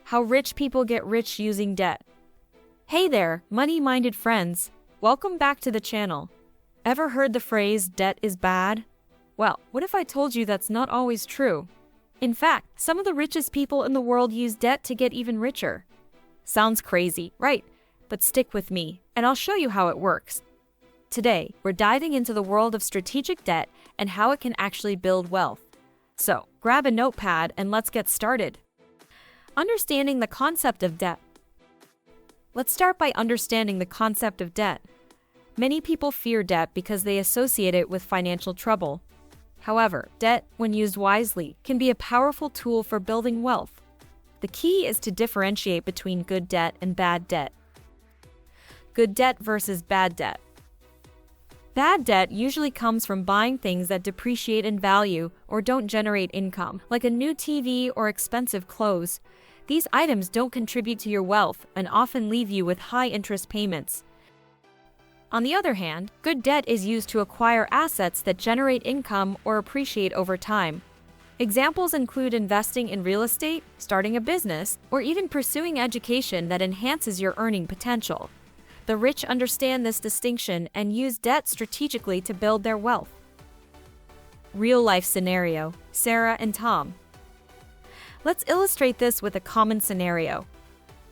How rich people get rich using debt. Hey there, money-minded friends. Welcome back to the channel. Ever heard the phrase, debt is bad? Well, what if I told you that's not always true? In fact, some of the richest people in the world use debt to get even richer. Sounds crazy, right? But stick with me, and I'll show you how it works. Today, we're diving into the world of strategic debt and how it can actually build wealth. So, grab a notepad and let's get started. Understanding the concept of debt. Let's start by understanding the concept of debt. Many people fear debt because they associate it with financial trouble. However, debt, when used wisely, can be a powerful tool for building wealth. The key is to differentiate between good debt and bad debt. Good debt versus bad debt. Bad debt usually comes from buying things that depreciate in value or don't generate income, like a new TV or expensive clothes. These items don't contribute to your wealth and often leave you with high interest payments. On the other hand, good debt is used to acquire assets that generate income or appreciate over time. Examples include investing in real estate, starting a business, or even pursuing education that enhances your earning potential. The rich understand this distinction and use debt strategically to build their wealth. Real-life scenario: Sarah and Tom. Let's illustrate this with a common scenario.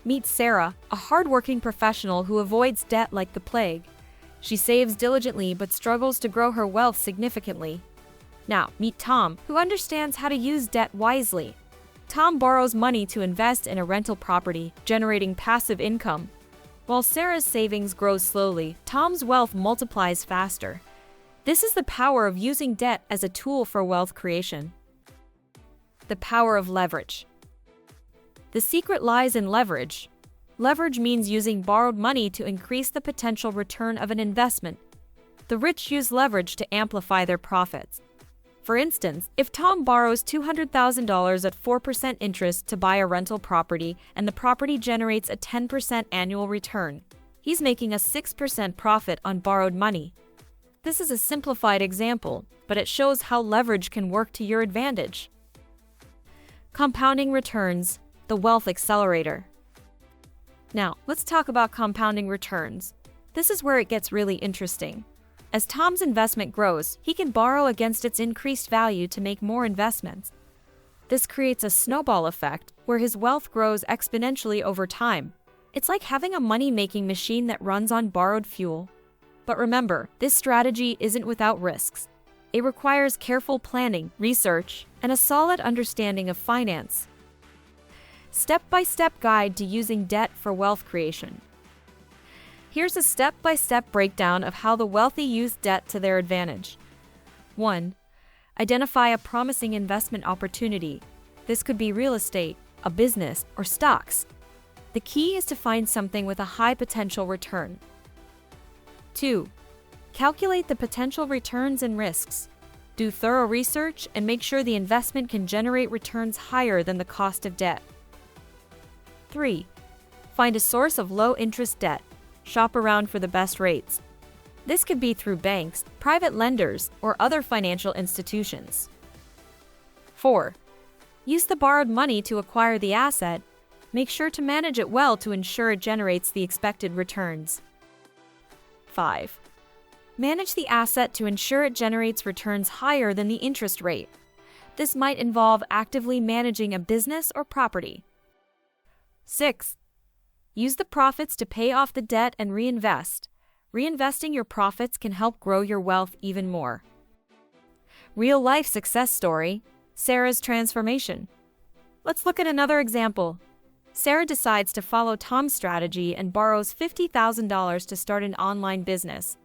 Meet Sarah, a hardworking professional who avoids debt like the plague. She saves diligently but struggles to grow her wealth significantly. Now, meet Tom, who understands how to use debt wisely. Tom borrows money to invest in a rental property, generating passive income. While Sarah's savings grows slowly, Tom's wealth multiplies faster. This is the power of using debt as a tool for wealth creation. The power of leverage. The secret lies in leverage. Leverage means using borrowed money to increase the potential return of an investment. The rich use leverage to amplify their profits. For instance, if Tom borrows $200,000 at 4% interest to buy a rental property and the property generates a 10% annual return, he's making a 6% profit on borrowed money. This is a simplified example, but it shows how leverage can work to your advantage. Compounding returns, the wealth accelerator. Now, let's talk about compounding returns. This is where it gets really interesting. As Tom's investment grows, he can borrow against its increased value to make more investments. This creates a snowball effect where his wealth grows exponentially over time. It's like having a money-making machine that runs on borrowed fuel. But remember, this strategy isn't without risks. It requires careful planning, research, and a solid understanding of finance. Step-by-step guide to using debt for wealth creation. Here's a step-by-step breakdown of how the wealthy use debt to their advantage. 1. Identify a promising investment opportunity. This could be real estate, a business, or stocks. The key is to find something with a high potential return. 2. Calculate the potential returns and risks. Do thorough research and make sure the investment can generate returns higher than the cost of debt. 3. Find a source of low-interest debt. Shop around for the best rates. This could be through banks, private lenders, or other financial institutions. 4. Use the borrowed money to acquire the asset. Make sure to manage it well to ensure it generates the expected returns. 5. Manage the asset to ensure it generates returns higher than the interest rate. This might involve actively managing a business or property. 6. Use the profits to pay off the debt and reinvest. Reinvesting your profits can help grow your wealth even more. Real-life success story: Sarah's transformation. Let's look at another example. Sarah decides to follow Tom's strategy and borrows $50,000 to start an online business.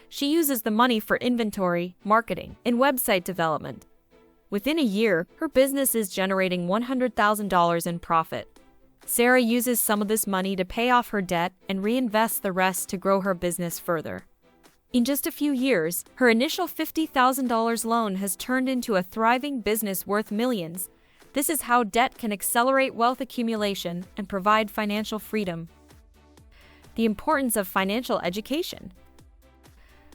She uses the money for inventory, marketing, and website development. Within a year, her business is generating $100,000 in profit. Sarah uses some of this money to pay off her debt and reinvests the rest to grow her business further. In just a few years, her initial $50,000 loan has turned into a thriving business worth millions. This is how debt can accelerate wealth accumulation and provide financial freedom. The importance of financial education.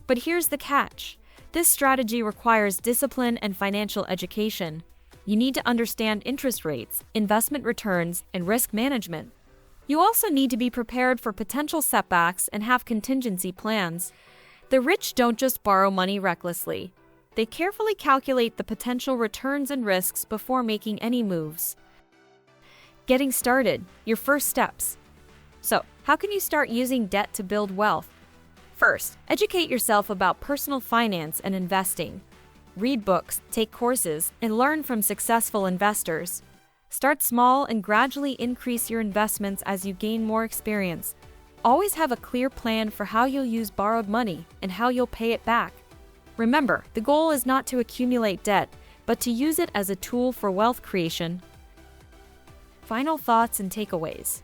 But here's the catch. This strategy requires discipline and financial education. You need to understand interest rates, investment returns, and risk management. You also need to be prepared for potential setbacks and have contingency plans. The rich don't just borrow money recklessly. They carefully calculate the potential returns and risks before making any moves. Getting started, your first steps. So, how can you start using debt to build wealth? First, educate yourself about personal finance and investing. Read books, take courses, and learn from successful investors. Start small and gradually increase your investments as you gain more experience. Always have a clear plan for how you'll use borrowed money and how you'll pay it back. Remember, the goal is not to accumulate debt, but to use it as a tool for wealth creation. Final thoughts and takeaways.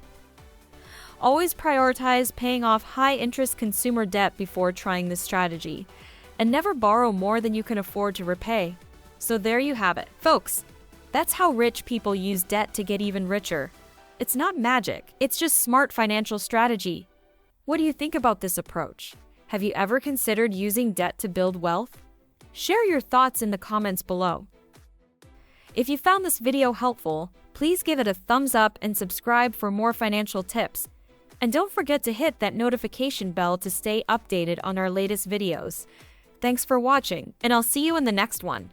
Always prioritize paying off high-interest consumer debt before trying this strategy, and never borrow more than you can afford to repay. So there you have it, folks. That's how rich people use debt to get even richer. It's not magic, it's just smart financial strategy. What do you think about this approach? Have you ever considered using debt to build wealth? Share your thoughts in the comments below. If you found this video helpful, please give it a thumbs up and subscribe for more financial tips. And don't forget to hit that notification bell to stay updated on our latest videos. Thanks for watching, and I'll see you in the next one.